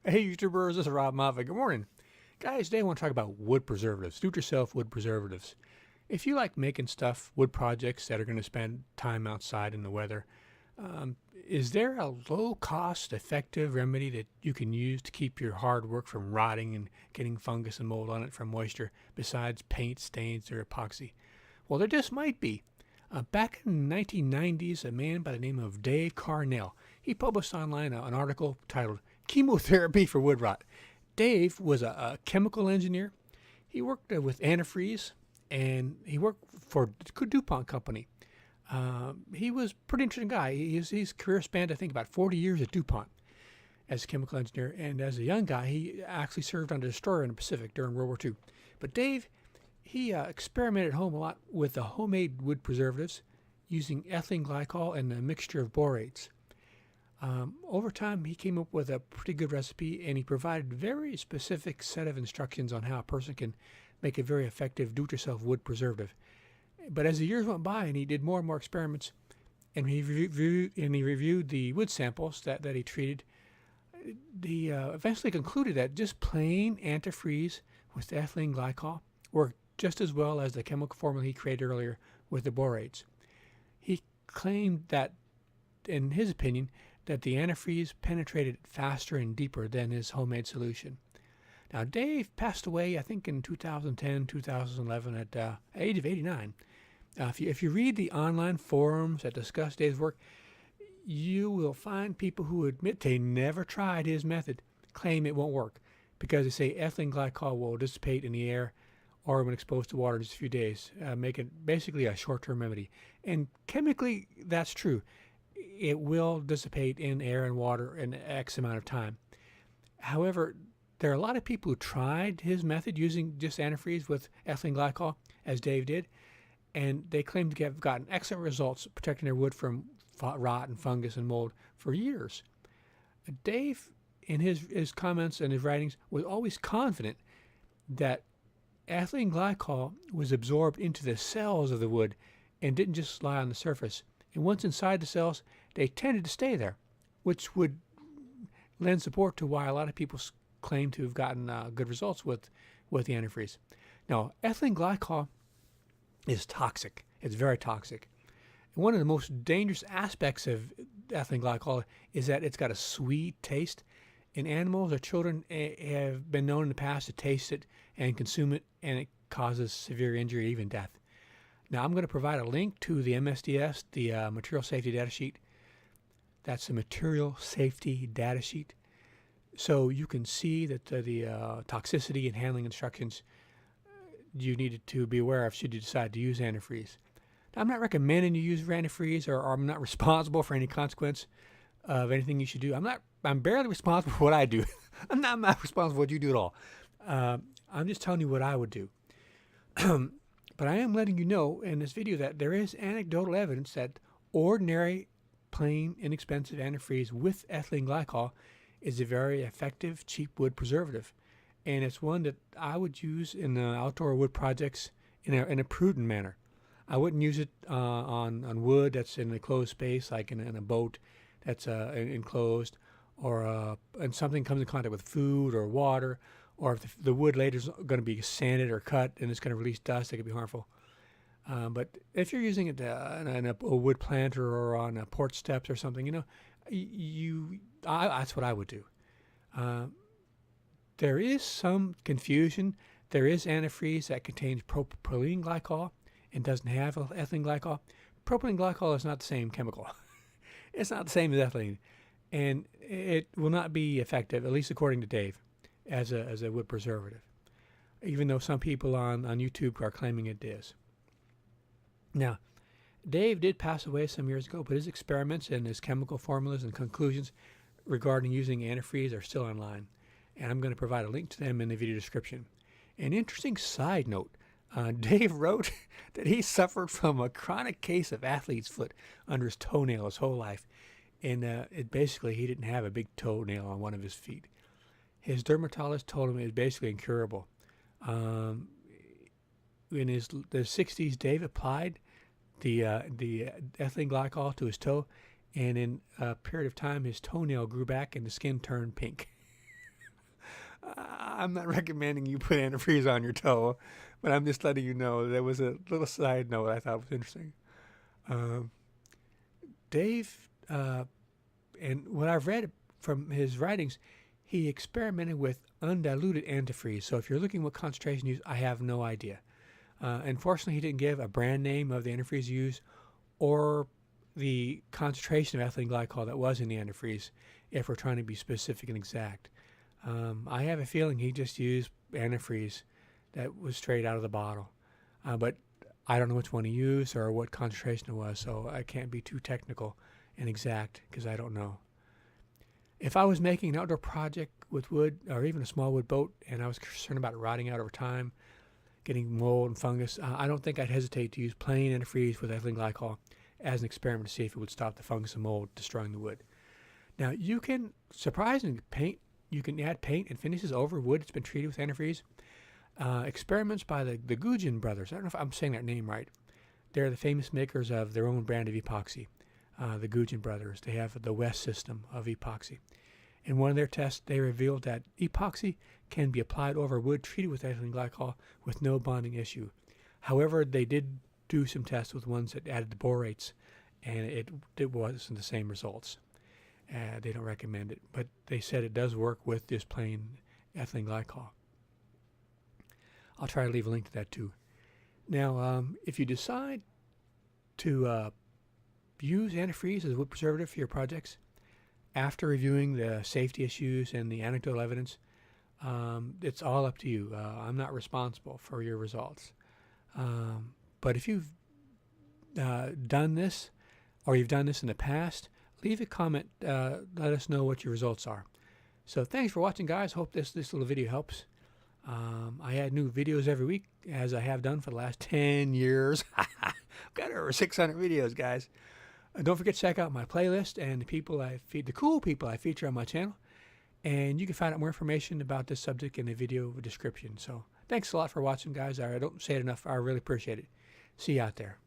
Hey YouTubers, this is Rob Mava. Good morning. Guys, today I want to talk about wood preservatives. Do-it-yourself wood preservatives. If you like making stuff, wood projects that are going to spend time outside in the weather, is there a low-cost, effective remedy that you can use to keep your hard work from rotting and getting fungus and mold on it from moisture, besides paint, stains, or epoxy? Well, there just might be. Back in the 1990s, a man by the name of Dave Carnell, he published online an article titled Chemotherapy for Wood Rot. Dave was a chemical engineer. He worked with antifreeze, and he worked for Dupont company. He was a pretty interesting guy. His career spanned, I think, about 40 years at Dupont as a chemical engineer. And as a young guy, he actually served on a destroyer in the Pacific during World War II. But Dave, he experimented at home a lot with the homemade wood preservatives using ethylene glycol and a mixture of borates. Over time, he came up with a pretty good recipe, and he provided a very specific set of instructions on how a person can make a very effective do-it-yourself wood preservative. But as the years went by and he did more and more experiments, and he reviewed the wood samples that he treated, he eventually concluded that just plain antifreeze with ethylene glycol worked just as well as the chemical formula he created earlier with the borates. He claimed that, in his opinion, that the antifreeze penetrated faster and deeper than his homemade solution. Now, Dave passed away, I think, in 2010, 2011 at the age of 89. If you read the online forums that discuss Dave's work, you will find people who admit they never tried his method claim it won't work because they say ethylene glycol will dissipate in the air or when exposed to water in just a few days, make it basically a short-term remedy. And chemically, that's true. It will dissipate in air and water in X amount of time. However, there are a lot of people who tried his method using just antifreeze with ethylene glycol, as Dave did, and they claim to have gotten excellent results protecting their wood from rot and fungus and mold for years. Dave, in his comments and his writings, was always confident that ethylene glycol was absorbed into the cells of the wood and didn't just lie on the surface. And once inside the cells, they tended to stay there, which would lend support to why a lot of people claim to have gotten good results with the antifreeze. Now, ethylene glycol is toxic. It's very toxic. And one of the most dangerous aspects of ethylene glycol is that it's got a sweet taste. And animals or children have been known in the past to taste it and consume it, and it causes severe injury, even death. Now, I'm going to provide a link to the MSDS, the Material Safety Data Sheet. That's the Material Safety Data Sheet. So you can see that the toxicity and handling instructions you needed to be aware of should you decide to use antifreeze. Now, I'm not recommending you use antifreeze, or I'm not responsible for any consequence of anything you should do. I'm barely responsible for what I do. I'm not responsible for what you do at all. I'm just telling you what I would do. But I am letting you know in this video that there is anecdotal evidence that ordinary, plain, inexpensive antifreeze with ethylene glycol is a very effective, cheap wood preservative. And it's one that I would use in outdoor wood projects in a prudent manner. I wouldn't use it on wood that's in a closed space, like in a boat that's enclosed, or and something comes in contact with food or water, or if the wood later is going to be sanded or cut and it's going to release dust, it could be harmful. But if you're using it in a wood planter or on a porch steps or something, that's what I would do. There is some confusion. There is antifreeze that contains propylene glycol and doesn't have ethylene glycol. Propylene glycol is not the same chemical. It's not the same as ethylene, and it will not be effective, at least according to Dave, as a wood preservative, even though some people on YouTube are claiming it is. Now, Dave did pass away some years ago, but his experiments and his chemical formulas and conclusions regarding using antifreeze are still online, and I'm going to provide a link to them in the video description. An interesting side note, Dave wrote that he suffered from a chronic case of athlete's foot under his toenail his whole life, and basically he didn't have a big toenail on one of his feet. His dermatologist told him it was basically incurable. In the 60s, Dave applied the ethylene glycol to his toe, and in a period of time, his toenail grew back and the skin turned pink. I'm not recommending you put antifreeze on your toe, but I'm just letting you know that was a little side note I thought was interesting. Dave, and what I've read from his writings, he experimented with undiluted antifreeze. So if you're looking what concentration used, I have no idea. Unfortunately, he didn't give a brand name of the antifreeze used or the concentration of ethylene glycol that was in the antifreeze, if we're trying to be specific and exact. I have a feeling he just used antifreeze that was straight out of the bottle. But I don't know which one he used or what concentration it was, so I can't be too technical and exact because I don't know. If I was making an outdoor project with wood or even a small wood boat and I was concerned about it rotting out over time, getting mold and fungus, I don't think I'd hesitate to use plain antifreeze with ethylene glycol as an experiment to see if it would stop the fungus and mold destroying the wood. Now, you can, surprisingly, you can add paint and finishes over wood that's been treated with antifreeze. Experiments by the Guggen brothers. I don't know if I'm saying that name right. They're the famous makers of their own brand of epoxy. The Guggen brothers. They have the West system of epoxy. In one of their tests, they revealed that epoxy can be applied over wood treated with ethylene glycol with no bonding issue. However, they did do some tests with ones that added the borates, and it wasn't the same results. They don't recommend it, but they said it does work with just plain ethylene glycol. I'll try to leave a link to that too. Now, if you decide to use antifreeze as a wood preservative for your projects, after reviewing the safety issues and the anecdotal evidence, it's all up to you. I'm not responsible for your results. But if you've done this, or you've done this in the past, leave a comment. Let us know what your results are. So thanks for watching, guys. Hope this little video helps. I add new videos every week, as I have done for the last 10 years. I've got over 600 videos, guys. Don't forget to check out my playlist and the cool people I feature on my channel. And you can find out more information about this subject in the video description. So thanks a lot for watching, guys. I don't say it enough. I really appreciate it. See you out there.